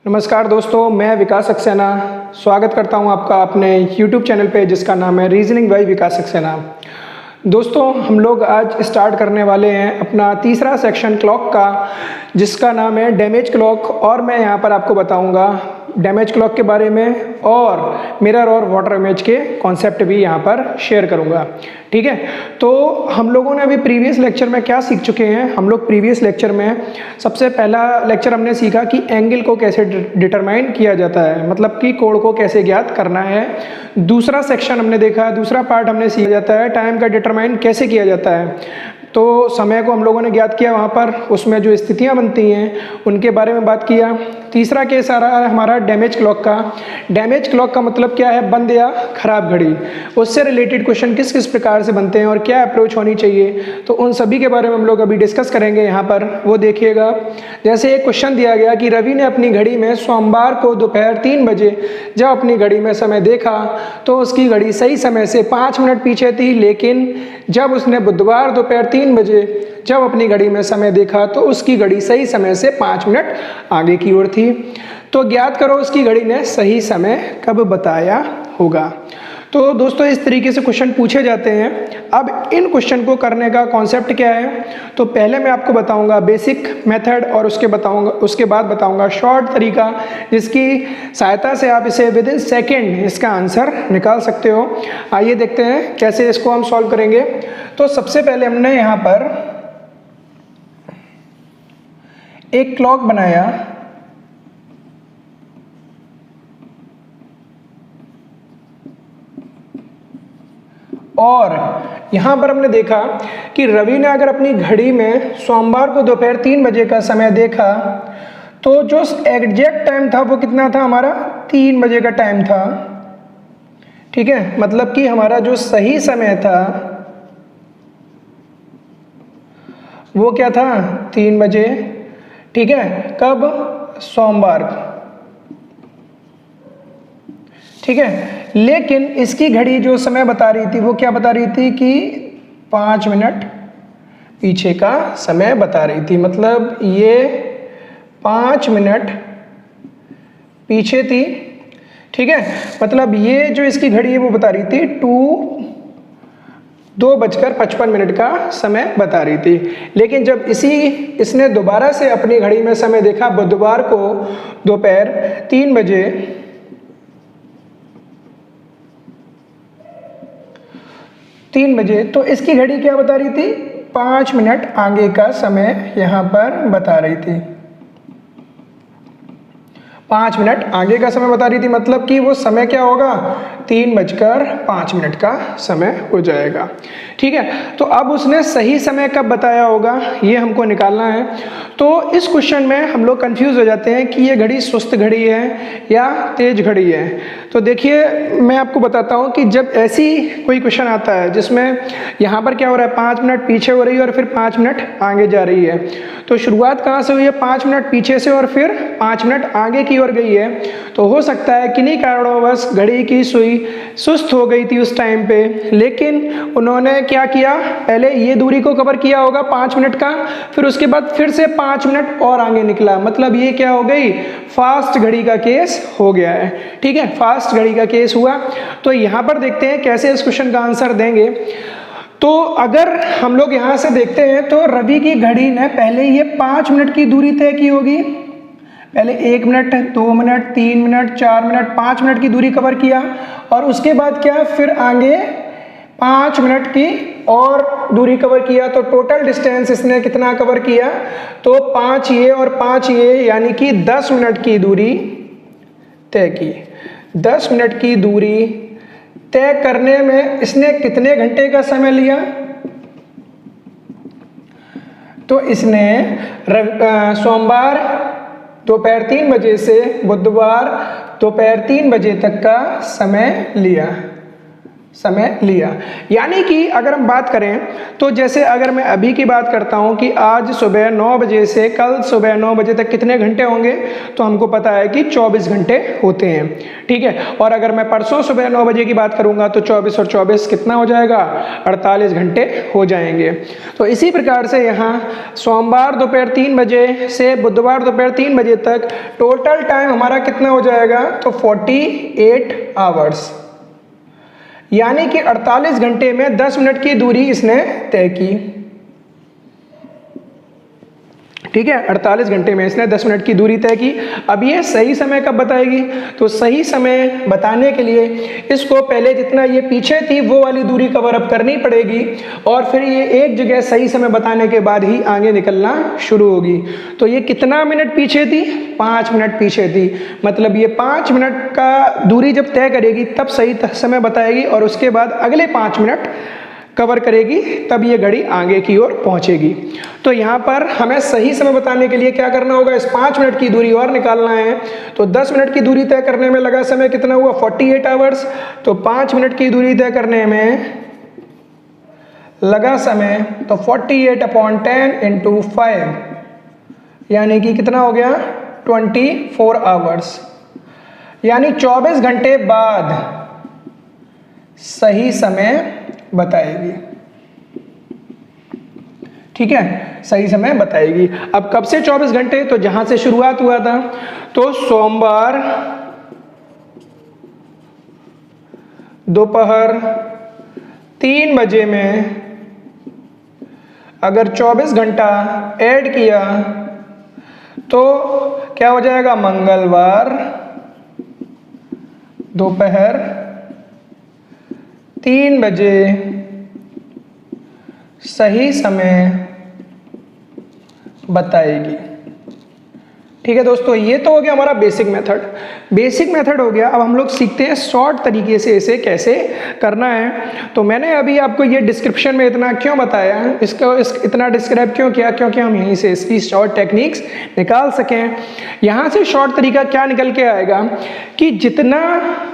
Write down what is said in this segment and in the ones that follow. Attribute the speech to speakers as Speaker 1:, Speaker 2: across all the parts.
Speaker 1: नमस्कार दोस्तों, मैं विकास सक्सेना स्वागत करता हूं आपका अपने YouTube चैनल पे जिसका नाम है रीजनिंग बाय विकास सक्सेना। दोस्तों, हम लोग आज स्टार्ट करने वाले हैं अपना तीसरा सेक्शन क्लॉक का, जिसका नाम है डैमेज क्लॉक। और मैं यहां पर आपको बताऊंगा डैमेज क्लॉक के बारे में और मिरर और वाटर इमेज के कॉन्सेप्ट भी यहां पर शेयर करूंगा। ठीक है, तो हम लोगों ने अभी प्रीवियस लेक्चर में क्या सीख चुके हैं। हम लोग प्रीवियस लेक्चर में सबसे पहला लेक्चर हमने सीखा कि एंगल को कैसे डिटरमाइन किया जाता है, मतलब कि कोण को कैसे ज्ञात करना है। दूसरा सेक्शन हमने देखा, दूसरा पार्ट हमने सीखा जाता है टाइम का डिटरमाइन कैसे किया जाता है। तो समय को हम लोगों ने ज्ञात किया, वहाँ पर उसमें जो स्थितियाँ बनती हैं उनके बारे में बात किया। तीसरा केस आ रहा है हमारा डैमेज क्लॉक का। डैमेज क्लॉक का मतलब क्या है, बंद या खराब घड़ी। उससे रिलेटेड क्वेश्चन किस किस प्रकार से बनते हैं और क्या अप्रोच होनी चाहिए, तो उन सभी के बारे में हम लोग अभी डिस्कस करेंगे यहाँ पर। वो देखिएगा, जैसे एक क्वेश्चन दिया गया कि रवि ने अपनी घड़ी में सोमवार को दोपहर 3 बजे जब अपनी घड़ी में समय देखा तो उसकी घड़ी सही समय से 5 मिनट पीछे थी, लेकिन जब उसने बुधवार दोपहर 3 बजे जब अपनी घड़ी में समय देखा तो उसकी घड़ी सही समय से 5 मिनट आगे की ओर थी। तो ज्ञात करो उसकी घड़ी ने सही समय कब बताया होगा। तो दोस्तों, इस तरीके से क्वेश्चन पूछे जाते हैं। अब इन क्वेश्चन को करने का कॉन्सेप्ट क्या है, तो पहले मैं आपको बताऊंगा बेसिक मेथड और उसके बाद बताऊंगा शॉर्ट तरीका, जिसकी सहायता से आप इसे विद इन सेकेंड इसका आंसर निकाल सकते हो। आइए देखते हैं कैसे इसको हम सॉल्व करेंगे। तो सबसे पहले हमने यहाँ पर एक क्लॉक बनाया और यहाँ पर हमने देखा कि रवि ने अगर अपनी घड़ी में सोमवार को दोपहर 3 बजे का समय देखा तो जो एग्जैक्ट टाइम था वो कितना था, हमारा 3 बजे का टाइम था। ठीक है, मतलब कि हमारा जो सही समय था वो क्या था, 3 बजे। ठीक है, कब, सोमवार। ठीक है, लेकिन इसकी घड़ी जो समय बता रही थी वो क्या बता रही थी कि 5 मिनट पीछे का समय बता रही थी। मतलब ये 5 मिनट पीछे थी। ठीक है, मतलब ये जो इसकी घड़ी है वो बता रही थी 2:55 का समय बता रही थी। लेकिन जब इसने दोबारा से अपनी घड़ी में समय देखा बुधवार को दोपहर 3 बजे, तो इसकी घड़ी क्या बता रही थी, 5 मिनट आगे का समय यहाँ पर बता रही थी। 5 मिनट आगे का समय बता रही थी, मतलब कि वो समय क्या होगा, 3:05 का समय हो जाएगा। ठीक है, तो अब उसने सही समय कब बताया होगा ये हमको निकालना है। तो इस क्वेश्चन में हम लोग कंफ्यूज हो जाते हैं कि ये घड़ी सुस्त घड़ी है या तेज घड़ी है। तो देखिए, मैं आपको बताता हूँ कि जब ऐसी कोई क्वेश्चन आता है जिसमें यहाँ पर क्या हो रहा है, 5 मिनट पीछे हो रही है और फिर 5 मिनट आगे जा रही है, तो शुरुआत कहाँ से हुई है, 5 मिनट पीछे से और फिर 5 मिनट आगे की ओर गई है। तो हो सकता है किन्हीं कारणवश घड़ी की सुई सुस्त हो गई थी उस टाइम पे, लेकिन उन्होंने क्या किया, पहले ये दूरी को कवर किया होगा 5 मिनट का, फिर उसके बाद फिर से 5 मिनट और आगे निकला। मतलब ये क्या हो गई, फास्ट घड़ी का केस हो गया है। ठीक है, फास्ट घड़ी का केस हुआ। तो यहाँ पर देखते हैं कैसे इस क्वेश्चन का आंसर देंगे। तो अगर हम लोग यहाँ से देखते हैं तो रवि की घड़ी ने पहले ये 5 मिनट की दूरी तय की होगी। पहले 1 minute, 2 minute, 3 minute, 4 minute, 5 minute की दूरी कवर किया और उसके बाद क्या, फिर आगे 5 मिनट की और दूरी कवर किया। तो टोटल डिस्टेंस इसने कितना कवर किया, तो 5 ये और 5 ये, यानी कि 10 मिनट की दूरी तय की। 10 मिनट की दूरी तय करने में इसने कितने घंटे का समय लिया, तो इसने सोमवार दोपहर 3 बजे से बुधवार दोपहर 3 बजे तक का समय लिया। समय लिया। यानी कि अगर हम बात करें तो जैसे अगर मैं अभी की बात करता हूं कि आज सुबह 9 बजे से कल सुबह 9 बजे तक कितने घंटे होंगे, तो हमको पता है कि 24 घंटे होते हैं, ठीक है। और अगर मैं परसों सुबह 9 बजे की बात करूंगा तो 24 और 24 कितना हो जाएगा, 48 घंटे हो जाएंगे। तो इसी प्रकार से यहाँ सोमवार दोपहर 3 बजे से बुधवार दोपहर 3 बजे तक टोटल टाइम हमारा कितना हो जाएगा, तो 48 आवर्स, यानी कि 48 घंटे में 10 मिनट की दूरी इसने तय की, ठीक है। 48 घंटे में इसने 10 मिनट की दूरी तय की। अब ये सही समय कब बताएगी, तो सही समय बताने के लिए इसको पहले जितना ये पीछे थी वो वाली दूरी कवर अप करनी पड़ेगी और फिर ये एक जगह सही समय बताने के बाद ही आगे निकलना शुरू होगी। तो ये कितना मिनट पीछे थी, 5 मिनट पीछे थी, मतलब ये 5 मिनट का दूरी जब तय करेगी तब सही समय बताएगी और उसके बाद अगले 5 मिनट कवर करेगी, तब ये घड़ी आगे की ओर पहुंचेगी। तो यहाँ पर हमें सही समय बताने के लिए क्या करना होगा, इस 5 मिनट की दूरी और निकालना है। तो 10 मिनट की दूरी तय करने में लगा समय कितना हुआ, 48 आवर्स। तो 5 मिनट की दूरी तय करने में लगा समय तो 48/10 × 5, यानी कि कितना हो गया, 24 आवर्स, यानी 24 घंटे बाद सही समय बताएगी, ठीक है, सही समय बताएगी। अब कब से 24 घंटे, तो जहां से शुरुआत हुआ था, तो सोमवार दोपहर 3 बजे में अगर 24 घंटा ऐड किया तो क्या हो जाएगा, मंगलवार दोपहर 3 बजे सही समय बताएगी, ठीक है दोस्तों। ये तो हो गया हमारा बेसिक मेथड हो गया। अब हम लोग सीखते हैं शॉर्ट तरीके से इसे कैसे करना है। तो मैंने अभी आपको ये डिस्क्रिप्शन में इतना क्यों बताया, इतना डिस्क्राइब क्यों किया, क्योंकि हम यहीं से इसकी शॉर्ट टेक्निक्स निकाल सकें। यहाँ से शॉर्ट तरीका क्या निकल के आएगा कि जितना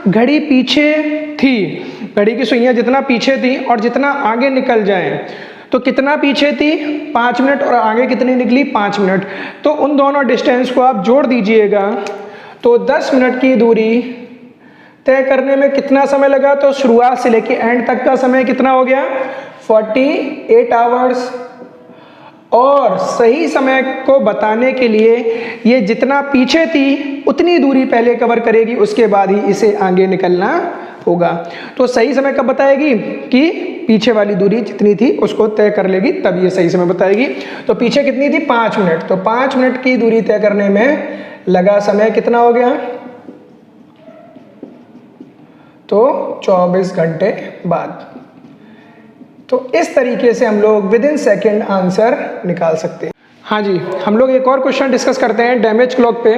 Speaker 1: घड़ी पीछे थी, घड़ी की सुइयाँ जितना पीछे थी और जितना आगे निकल जाए, तो कितना पीछे थी, 5 मिनट, और आगे कितनी निकली, 5 मिनट। तो उन दोनों डिस्टेंस को आप जोड़ दीजिएगा तो 10 मिनट की दूरी तय करने में कितना समय लगा, तो शुरुआत से लेके एंड तक का समय कितना हो गया, 48 आवर्स। और सही समय को बताने के लिए ये जितना पीछे थी उतनी दूरी पहले कवर करेगी, उसके बाद ही इसे आगे निकलना होगा। तो सही समय कब बताएगी कि पीछे वाली दूरी जितनी थी उसको तय कर लेगी, तब ये सही समय बताएगी। तो पीछे कितनी थी, 5 मिनट, तो 5 मिनट की दूरी तय करने में लगा समय कितना हो गया, तो 24 घंटे बाद। तो इस तरीके से हम लोग विद इन सेकेंड आंसर निकाल सकते हैं। हाँ जी, हम लोग एक और क्वेश्चन डिस्कस करते हैं डैमेज क्लॉक पे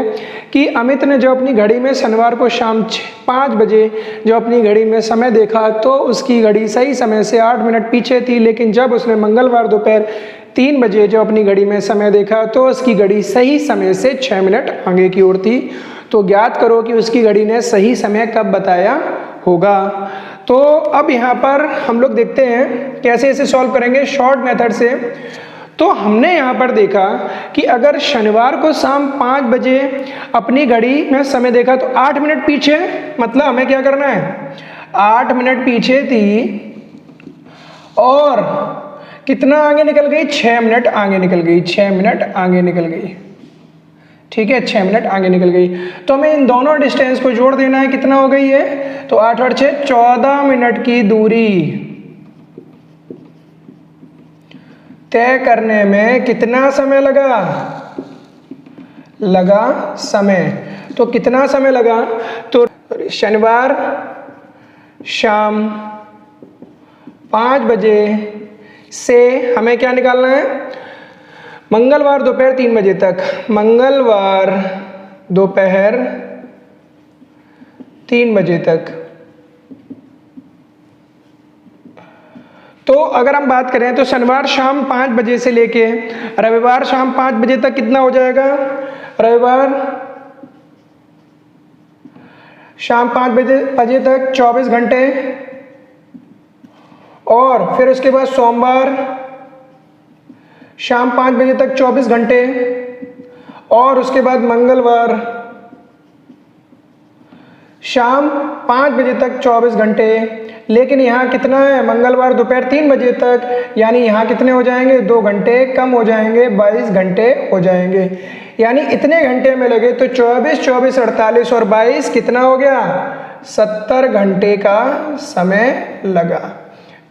Speaker 1: कि अमित ने जो अपनी घड़ी में शनिवार को शाम 5 बजे जो अपनी घड़ी में समय देखा तो उसकी घड़ी सही समय से 8 मिनट पीछे थी, लेकिन जब उसने मंगलवार दोपहर 3 बजे जो अपनी घड़ी में समय देखा तो उसकी घड़ी सही समय से 6 मिनट आगे की ओर थी। तो ज्ञात करो कि उसकी घड़ी ने सही समय कब बताया होगा। तो अब यहाँ पर हम लोग देखते हैं कैसे इसे सॉल्व करेंगे शॉर्ट मेथड से। तो हमने यहाँ पर देखा कि अगर शनिवार को शाम 5 बजे अपनी घड़ी में समय देखा तो 8 मिनट पीछे, मतलब हमें क्या करना है, 8 मिनट पीछे थी और कितना आगे निकल गई, 6 मिनट आगे निकल गई, 6 मिनट आगे निकल गई, ठीक है, 6 मिनट आगे निकल गई। तो हमें इन दोनों डिस्टेंस को जोड़ देना है, कितना हो गई है, तो 8 और 6 14 मिनट की दूरी तय करने में कितना समय लगा समय। तो कितना समय लगा, तो शनिवार शाम 5 बजे से हमें क्या निकालना है, मंगलवार दोपहर 3 बजे तक, मंगलवार दोपहर 3 बजे तक। तो अगर हम बात करें तो शनिवार शाम 5 बजे से लेके रविवार शाम 5 बजे तक कितना हो जाएगा, रविवार शाम 5 बजे तक 24 घंटे और फिर उसके बाद सोमवार शाम 5 बजे तक 24 घंटे, और उसके बाद मंगलवार शाम 5 बजे तक 24 घंटे। लेकिन यहाँ कितना है, मंगलवार दोपहर 3 बजे तक, यानी यहाँ कितने हो जाएंगे, 2 घंटे कम हो जाएंगे, 22 घंटे हो जाएंगे। यानी इतने घंटे में लगे तो 24, 24, 48 और 22 कितना हो गया, 70 घंटे का समय लगा।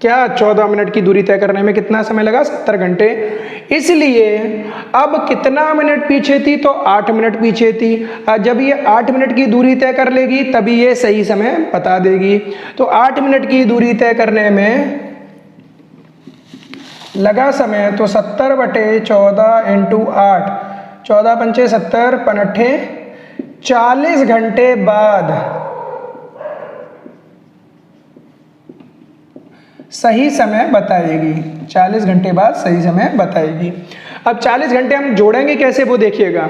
Speaker 1: क्या 14 मिनट की दूरी तय करने में कितना समय लगा, 70 घंटे। इसलिए अब कितना मिनट पीछे थी, तो 8 मिनट पीछे थी। जब ये 8 मिनट की दूरी तय कर लेगी तभी ये सही समय बता देगी। तो 8 मिनट की दूरी तय करने में लगा समय तो 70/14 × 8, 14 पंचे 70, पनठे 40 घंटे बाद सही समय बताएगी। 40 घंटे बाद सही समय बताएगी। अब 40 घंटे हम जोड़ेंगे कैसे वो देखिएगा।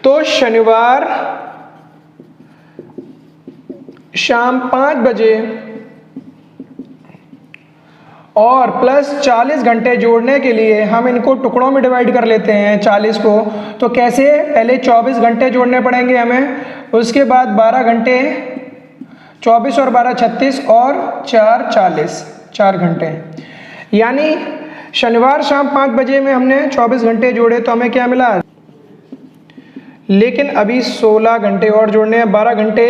Speaker 1: तो शनिवार शाम 5 बजे और प्लस 40 घंटे जोड़ने के लिए हम इनको टुकड़ों में डिवाइड कर लेते हैं 40 को। तो कैसे, पहले 24 घंटे जोड़ने पड़ेंगे हमें, उसके बाद 12 घंटे, 24 और 12 36 और 4 40, 4 घंटे। यानी शनिवार शाम 5 बजे में हमने 24 घंटे जोड़े तो हमें क्या मिला, लेकिन अभी 16 घंटे और जोड़ने हैं, 12 घंटे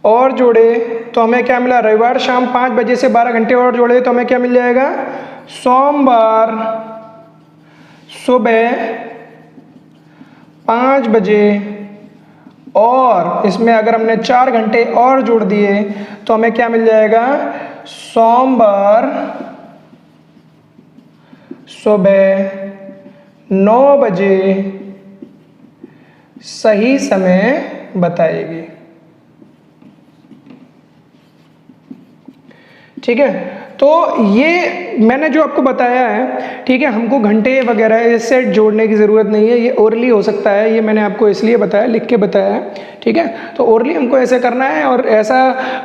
Speaker 1: और जोड़े तो हमें क्या मिला, रविवार शाम 5 बजे से 12 घंटे और जोड़े तो हमें क्या मिल जाएगा, सोमवार सुबह 5 बजे, और इसमें अगर हमने 4 घंटे और जोड़ दिए तो हमें क्या मिल जाएगा, सोमवार सुबह 9 बजे सही समय बताएगी। ठीक है, तो ये मैंने जो आपको बताया है, ठीक है, हमको घंटे वगैरह इससे जोड़ने की ज़रूरत नहीं है, ये ओरली हो सकता है, ये मैंने आपको इसलिए बताया, लिख के बताया है। ठीक है, तो ओरली हमको ऐसे करना है, और ऐसा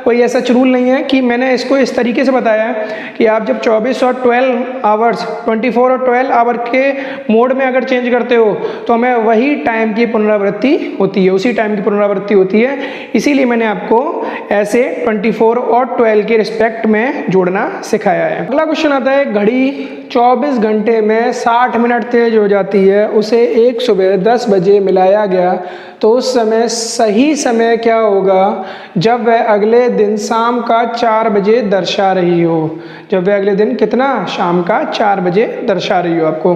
Speaker 1: कोई ऐसा रूल नहीं है कि मैंने इसको इस तरीके से बताया है कि आप जब 24 और 12 आवर्स, 24 और 12 आवर के मोड में अगर चेंज करते हो तो हमें वही टाइम की पुनरावृत्ति होती है, उसी टाइम की पुनरावृत्ति होती है। इसीलिए मैंने आपको ऐसे 24 और 12 के रिस्पेक्ट में जोड़ना सिखाया है। अगला क्वेश्चन आता है, घड़ी 24 घंटे में 60 मिनट तेज हो जाती है, उसे एक सुबह 10 बजे मिलाया गया तो उस समय सही समय क्या होगा जब वह अगले दिन शाम का 4 बजे दर्शा रही हो। जब वह अगले दिन कितना, शाम का 4 बजे दर्शा रही हो आपको।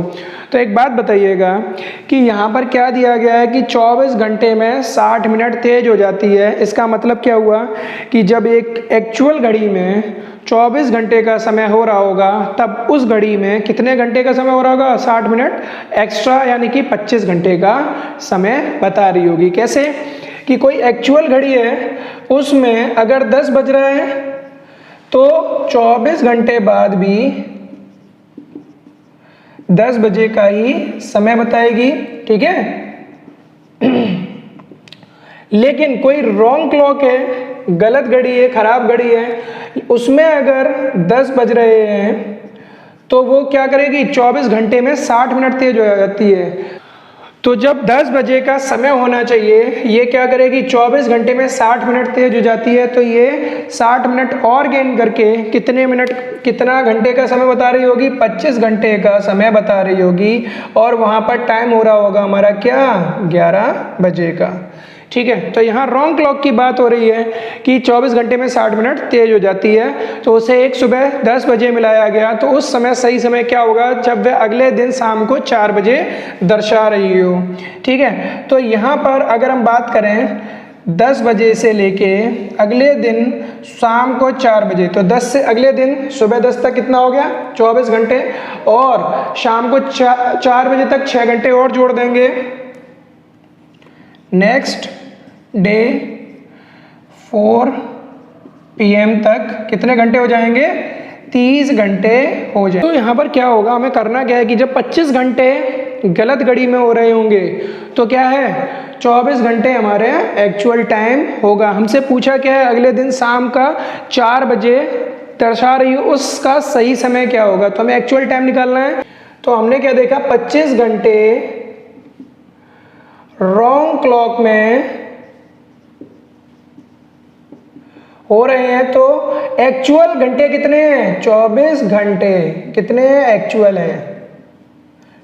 Speaker 1: तो एक बात बताइएगा कि यहाँ पर क्या दिया गया है कि 24 घंटे में 60 मिनट तेज हो जाती है। इसका मतलब क्या हुआ कि जब एक एक्चुअल घड़ी में 24 घंटे का समय हो रहा होगा, तब उस घड़ी में कितने घंटे का समय हो रहा होगा, 60 मिनट एक्स्ट्रा, यानी कि 25 घंटे का समय बता रही होगी। कैसे कि कोई एक्चुअल घड़ी है, उसमें अगर 10 बज रहे हैं तो 24 घंटे बाद भी 10 बजे का ही समय बताएगी। ठीक है, लेकिन कोई रॉन्ग क्लॉक है, गलत घड़ी है, खराब घड़ी है, उसमें अगर 10 बज रहे हैं तो वो क्या करेगी, 24 घंटे में 60 मिनट तेज हो जाती है। तो जब 10 बजे का समय होना चाहिए, ये क्या करेगी, 24 घंटे में 60 मिनट तेज हो जाती है, तो ये 60 मिनट और गेन करके कितने मिनट, कितना घंटे का समय बता रही होगी, 25 घंटे का समय बता रही होगी। और वहाँ पर टाइम हो रहा होगा हमारा क्या, 11 बजे का। ठीक है, तो यहाँ रॉन्ग क्लॉक की बात हो रही है कि 24 घंटे में 60 मिनट तेज हो जाती है, तो उसे एक सुबह 10 बजे मिलाया गया तो उस समय सही समय क्या होगा, जब वह अगले दिन शाम को 4 बजे दर्शा रही हो। ठीक है, तो यहाँ पर अगर हम बात करें 10 बजे से लेके अगले दिन शाम को 4 बजे, तो 10 से अगले दिन सुबह 10 तक कितना हो गया, 24 घंटे, और शाम को 4 बजे तक 6 घंटे और जोड़ देंगे। नेक्स्ट डे 4 PM तक कितने घंटे हो जाएंगे, 30 घंटे हो जाएंगे। तो यहाँ पर क्या होगा, हमें करना क्या है कि जब 25 घंटे गलत घड़ी में हो रहे होंगे तो क्या है, 24 घंटे हमारे एक्चुअल टाइम होगा। हमसे पूछा क्या है, अगले दिन शाम का 4 बजे दर्शा रही हो उसका सही समय क्या होगा। तो हमें एक्चुअल टाइम निकालना है। तो हमने क्या देखा, 25 घंटे रॉन्ग क्लॉक में हो रहे हैं, तो एक्चुअल घंटे कितने हैं, 24 घंटे कितने हैं, एक्चुअल हैं।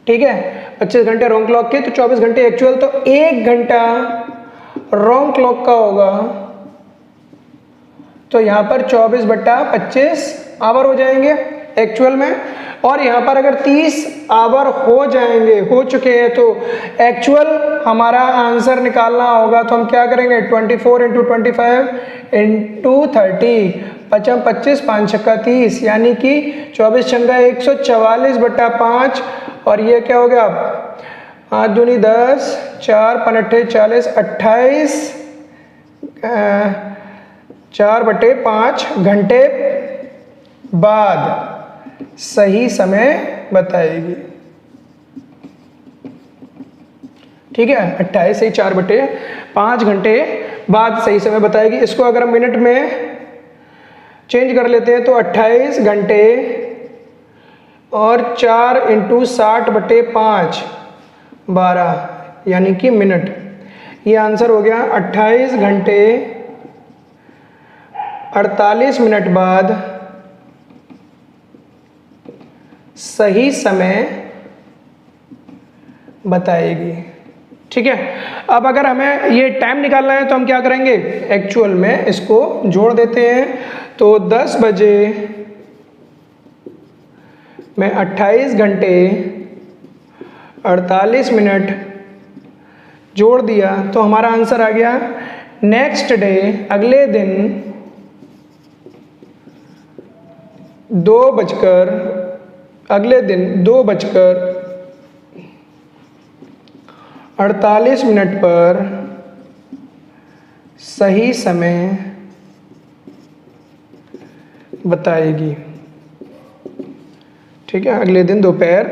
Speaker 1: ठीक है, 25 घंटे रॉन्ग क्लॉक के, तो 24 घंटे एक्चुअल। तो 1 घंटा रॉन्ग क्लॉक का होगा, तो यहाँ पर 24/25 आवर हो जाएंगे एक्चुअल में। और यहाँ पर अगर 30 आवर हो जाएंगे, हो चुके हैं, तो एक्चुअल हमारा आंसर निकालना होगा। तो हम क्या करेंगे, 24 × 25 × 30, 5 25, 5 छक्का 30, यानी कि 24 छंगा 144/5। और ये क्या हो गया, 5 दूनी 10, 4 5 40, 28, 4/5 घंटे बाद सही समय बताएगी। ठीक है, 28 से 4/5 घंटे बाद सही समय बताएगी। इसको अगर हम मिनट में चेंज कर लेते हैं, तो 28 घंटे और 4 × 60/5 12, यानी कि मिनट। ये आंसर हो गया 28 घंटे 48 मिनट बाद सही समय बताएगी। ठीक है, अब अगर हमें ये टाइम निकालना है तो हम क्या करेंगे, एक्चुअल में इसको जोड़ देते हैं। तो 10 बजे में 28 घंटे 48 मिनट जोड़ दिया, तो हमारा आंसर आ गया नेक्स्ट डे, अगले दिन 2:48 पर सही समय बताएगी। ठीक है, अगले दिन दोपहर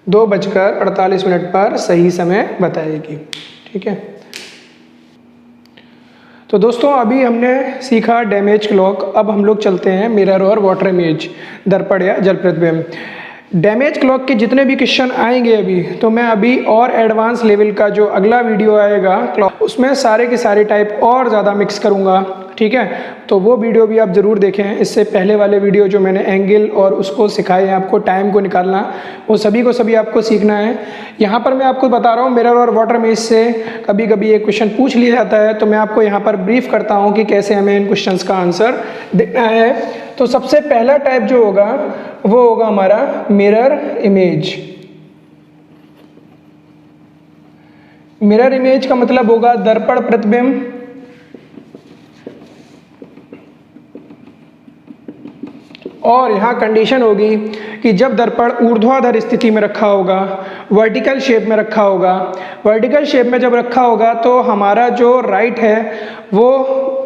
Speaker 1: 2:48 पर सही समय बताएगी। ठीक है, तो दोस्तों अभी हमने सीखा डैमेज क्लॉक। अब हम लोग चलते हैं मिरर और वाटर इमेज, दर्पण या जल प्रतिबिंब। डैमेज क्लॉक के जितने भी क्वेश्चन आएंगे अभी, तो मैं अभी और एडवांस लेवल का जो अगला वीडियो आएगा क्लॉक, उसमें सारे के सारे टाइप और ज़्यादा मिक्स करूँगा। ठीक है, तो वो वीडियो भी आप ज़रूर देखें। इससे पहले वाले वीडियो जो मैंने एंगल और उसको सिखाए हैं, आपको टाइम को निकालना, वो सभी को सभी आपको सीखना है। यहाँ पर मैं आपको बता रहा हूँ, मिरर और वाटर इमेज से कभी कभी एक क्वेश्चन पूछ लिया जाता है, तो मैं आपको यहाँ पर ब्रीफ करता हूँ कि कैसे हमें इन क्वेश्चंस का आंसर देना है। तो सबसे पहला टाइप जो होगा वो होगा हमारा मिरर इमेज। मिरर इमेज का मतलब होगा दर्पण प्रतिबिंब। और यहाँ कंडीशन होगी कि जब दर्पण ऊर्ध्वाधर स्थिति में रखा होगा, वर्टिकल शेप में रखा होगा। वर्टिकल शेप में जब रखा होगा तो हमारा जो राइट है वो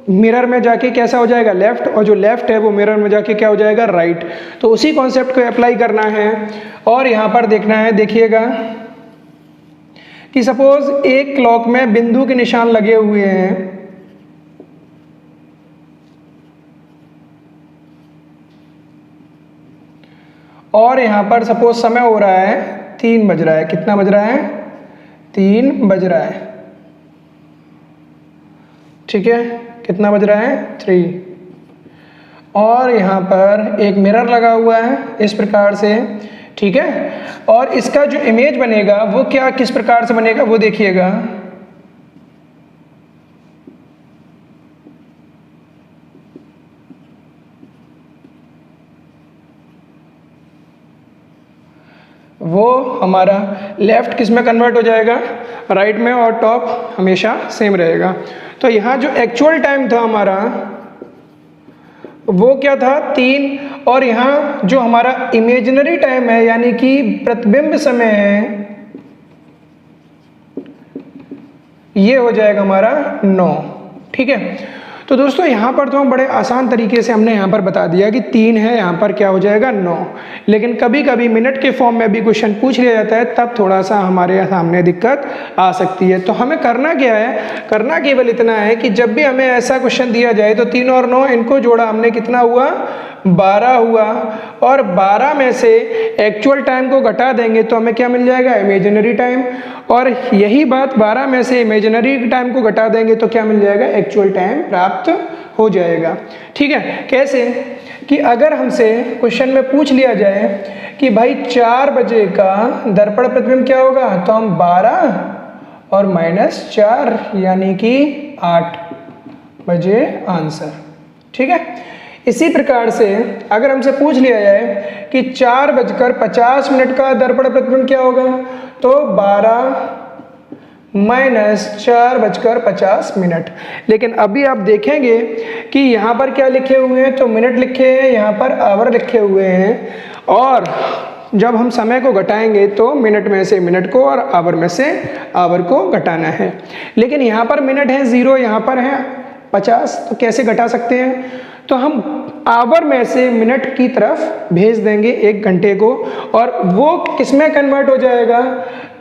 Speaker 1: मिरर में जाके कैसा हो जाएगा, लेफ्ट, और जो लेफ्ट है वो मिरर में जाके क्या हो जाएगा, राइट। तो उसी कॉन्सेप्ट को अप्लाई करना है। और यहाँ पर देखना है, देखिएगा कि सपोज एक क्लॉक में बिंदु के निशान लगे हुए हैं, और यहाँ पर सपोज समय हो रहा है 3 बज रहा है। कितना बज रहा है, 3 बज रहा है। ठीक है, कितना बज रहा है, 3। और यहाँ पर एक मिरर लगा हुआ है इस प्रकार से। ठीक है, और इसका जो इमेज बनेगा वो क्या, किस प्रकार से बनेगा वो देखिएगा। वो हमारा लेफ्ट किस में कन्वर्ट हो जाएगा, राइट में, और टॉप हमेशा सेम रहेगा। तो यहाँ जो एक्चुअल टाइम था हमारा वो क्या था, 3। और यहाँ जो हमारा इमेजिनरी टाइम है यानी कि प्रतिबिंब समय है, ये हो जाएगा हमारा 9। ठीक है, तो दोस्तों यहाँ पर तो हम बड़े आसान तरीके से हमने यहाँ पर बता दिया कि 3 है, यहाँ पर क्या हो जाएगा 9। लेकिन कभी कभी मिनट के फॉर्म में भी क्वेश्चन पूछ लिया जाता है, तब थोड़ा सा हमारे सामने दिक्कत आ सकती है। तो हमें करना क्या है, करना केवल इतना है कि जब भी हमें ऐसा क्वेश्चन दिया जाए तो 3 और 9 इनको जोड़ा हमने, कितना हुआ 12 हुआ, और 12 में से एक्चुअल टाइम को घटा देंगे तो हमें क्या मिल जाएगा, इमेजिनरी टाइम। और यही बात 12 में से इमेजिनरी टाइम को घटा देंगे तो क्या मिल जाएगा, एक्चुअल टाइम प्राप्त हो जाएगा। ठीक है, कैसे कि अगर हमसे क्वेश्चन में पूछ लिया जाए कि भाई 4 बजे का दर्पण प्रतिबिंब क्या होगा, तो हम 12 और -4 यानी कि 8 बजे आंसर। ठीक है, इसी प्रकार से अगर हमसे पूछ लिया जाए कि 4:50 का दर्पण प्रतिबिंब क्या होगा, तो 12 -4:50। लेकिन अभी आप देखेंगे कि यहाँ पर क्या लिखे हुए हैं, तो मिनट लिखे हैं, यहाँ पर आवर लिखे हुए हैं, और जब हम समय को घटाएंगे तो मिनट में से मिनट को और आवर में से आवर को घटाना है। लेकिन यहाँ पर मिनट है 0, यहाँ पर है 50, तो कैसे घटा सकते हैं, तो हम आवर में से मिनट की तरफ भेज देंगे 1 घंटे को, और वो किस में कन्वर्ट हो जाएगा,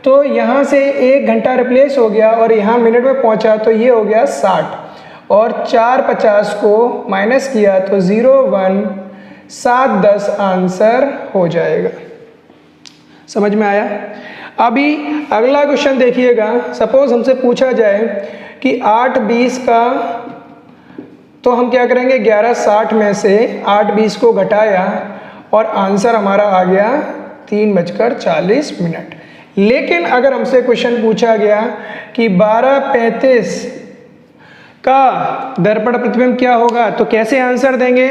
Speaker 1: तो यहाँ से 1 घंटा रिप्लेस हो गया और यहाँ मिनट में पहुँचा तो ये हो गया 60, और 4:50 को माइनस किया तो 0:1:7:10 आंसर हो जाएगा। समझ में आया। अभी अगला क्वेश्चन देखिएगा, सपोज हमसे पूछा जाए कि 8:20 का, तो हम क्या करेंगे, 11:60 में से 8:20 को घटाया और आंसर हमारा आ गया 3:40। लेकिन अगर हमसे क्वेश्चन पूछा गया कि 12:35 का दर्पण प्रतिबिंब क्या होगा, तो कैसे आंसर देंगे।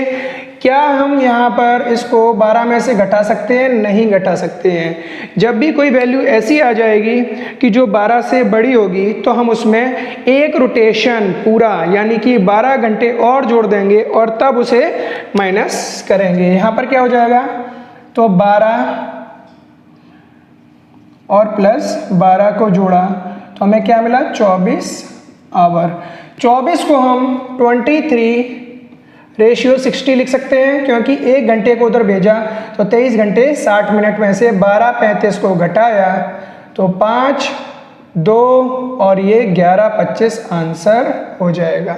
Speaker 1: क्या हम यहाँ पर इसको 12 में से घटा सकते हैं, नहीं घटा सकते हैं। जब भी कोई वैल्यू ऐसी आ जाएगी कि जो 12 से बड़ी होगी, तो हम उसमें एक रोटेशन पूरा यानी कि 12 घंटे और जोड़ देंगे और तब उसे माइनस करेंगे। यहाँ पर क्या हो जाएगा, तो 12 और प्लस 12 को जोड़ा तो हमें क्या मिला, 24 आवर। 24 को हम 23:60 लिख सकते हैं, क्योंकि 1 घंटे को उधर भेजा तो 23 घंटे 60 मिनट में से 12:35 को घटाया तो 5, 2 और ये 11:25 आंसर हो जाएगा।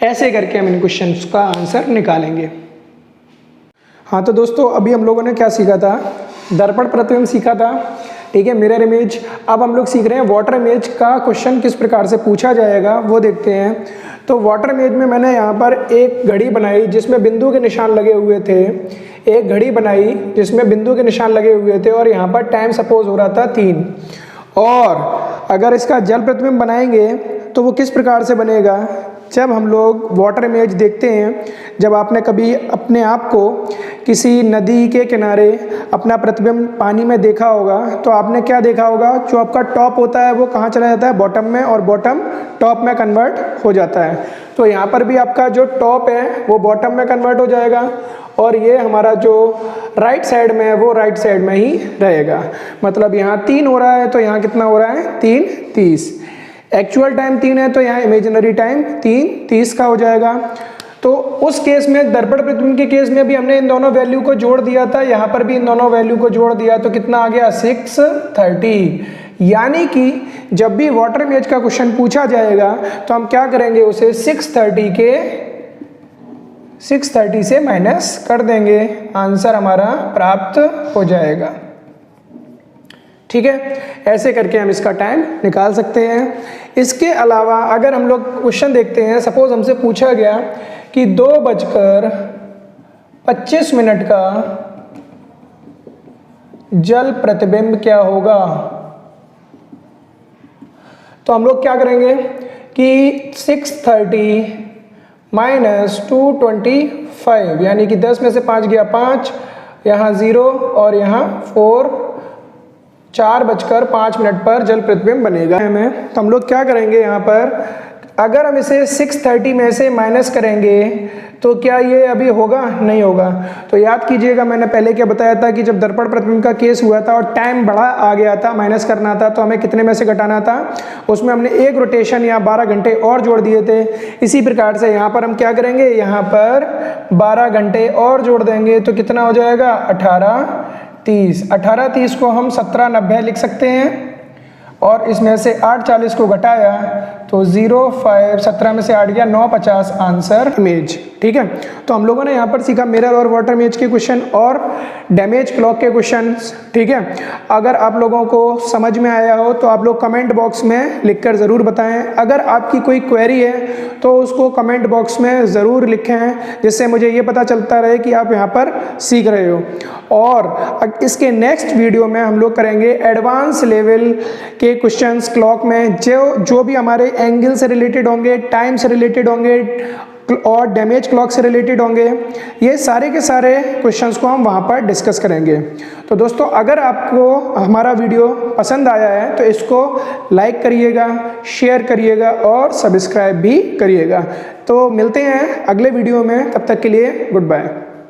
Speaker 1: ऐसे करके हम इन क्वेश्चंस का आंसर निकालेंगे। हाँ, तो दोस्तों अभी हम लोगों ने क्या सीखा था, दर्पण प्रतिबिंब सीखा था, ठीक है, मिरर इमेज। अब हम लोग सीख रहे हैं वाटर इमेज का क्वेश्चन किस प्रकार से पूछा जाएगा वो देखते हैं। तो वाटर इमेज में मैंने यहाँ पर एक घड़ी बनाई जिसमें बिंदु के निशान लगे हुए थे, एक घड़ी बनाई जिसमें बिंदु के निशान लगे हुए थे, और यहाँ पर टाइम सपोज हो रहा था 3। और अगर इसका जल प्रतिबिंब बनाएंगे तो वो किस प्रकार से बनेगा। जब हम लोग वाटर इमेज देखते हैं, जब आपने कभी अपने आप को किसी नदी के किनारे अपना प्रतिबिंब पानी में देखा होगा, तो आपने क्या देखा होगा, जो आपका टॉप होता है वो कहाँ चला जाता है, बॉटम में, और बॉटम टॉप में कन्वर्ट हो जाता है। तो यहाँ पर भी आपका जो टॉप है वो बॉटम में कन्वर्ट हो जाएगा, और ये हमारा जो राइट साइड में है वो राइट साइड में ही रहेगा। मतलब यहाँ 3 हो रहा है तो यहाँ कितना हो रहा है, 3:30। एक्चुअल टाइम 3 है तो यहाँ इमेजिनरी टाइम 3:30 का हो जाएगा। तो उस केस में, दर्पण प्रतिबिंब के केस में भी हमने इन दोनों वैल्यू को जोड़ दिया था, यहाँ पर भी इन दोनों वैल्यू को जोड़ दिया तो कितना आ गया, 6:30। यानी कि जब भी वाटर इमेज का क्वेश्चन पूछा जाएगा तो हम क्या करेंगे, उसे 6:30 से माइनस कर देंगे, आंसर हमारा प्राप्त हो जाएगा। ठीक है, ऐसे करके हम इसका टाइम निकाल सकते हैं। इसके अलावा अगर हम लोग क्वेश्चन देखते हैं, सपोज हमसे पूछा गया कि 2:25 का जल प्रतिबिंब क्या होगा, तो हम लोग क्या करेंगे कि 6:30 माइनस 225 यानी कि 10 में से 5 गया 5, यहाँ 0 और यहाँ 4, 4:05 पर जल प्रतिबिंब बनेगा हमें। तो हम लोग क्या करेंगे, यहाँ पर अगर हम इसे 630 में से माइनस करेंगे तो क्या ये अभी होगा? नहीं होगा। तो याद कीजिएगा मैंने पहले क्या बताया था कि जब दर्पण प्रतिबिंब का केस हुआ था और टाइम बड़ा आ गया था, माइनस करना था, तो हमें कितने में से घटाना था? उसमें हमने एक रोटेशन या 12 घंटे और जोड़ दिए थे। इसी प्रकार से यहाँ पर हम क्या करेंगे, यहाँ पर 12 घंटे और जोड़ देंगे तो कितना हो जाएगा? 1830। 1830 को हम 1790 लिख सकते हैं और इसमें से 840 को घटाया तो 05, 17 में से 8 गया 950 आंसर इमेज। ठीक है, तो हम लोगों ने यहाँ पर सीखा मिरर और वाटर इमेज के क्वेश्चन और डैमेज क्लॉक के क्वेश्चंस। ठीक है, अगर आप लोगों को समझ में आया हो तो आप लोग कमेंट बॉक्स में लिखकर ज़रूर बताएं। अगर आपकी कोई क्वेरी है तो उसको कमेंट बॉक्स में ज़रूर लिखें, जिससे मुझे ये पता चलता रहे कि आप यहाँ पर सीख रहे हो। और इसके नेक्स्ट वीडियो में हम लोग करेंगे एडवांस लेवल के क्वेश्चंस क्लॉक में, जो भी हमारे एंगल से रिलेटेड होंगे, टाइम से रिलेटेड होंगे और डैमेज क्लॉक से रिलेटेड होंगे। ये सारे के सारे क्वेश्चंस को हम वहाँ पर डिस्कस करेंगे। तो दोस्तों, अगर आपको हमारा वीडियो पसंद आया है तो इसको लाइक करिएगा, शेयर करिएगा और सब्सक्राइब भी करिएगा। तो मिलते हैं अगले वीडियो में, तब तक के लिए गुड बाय।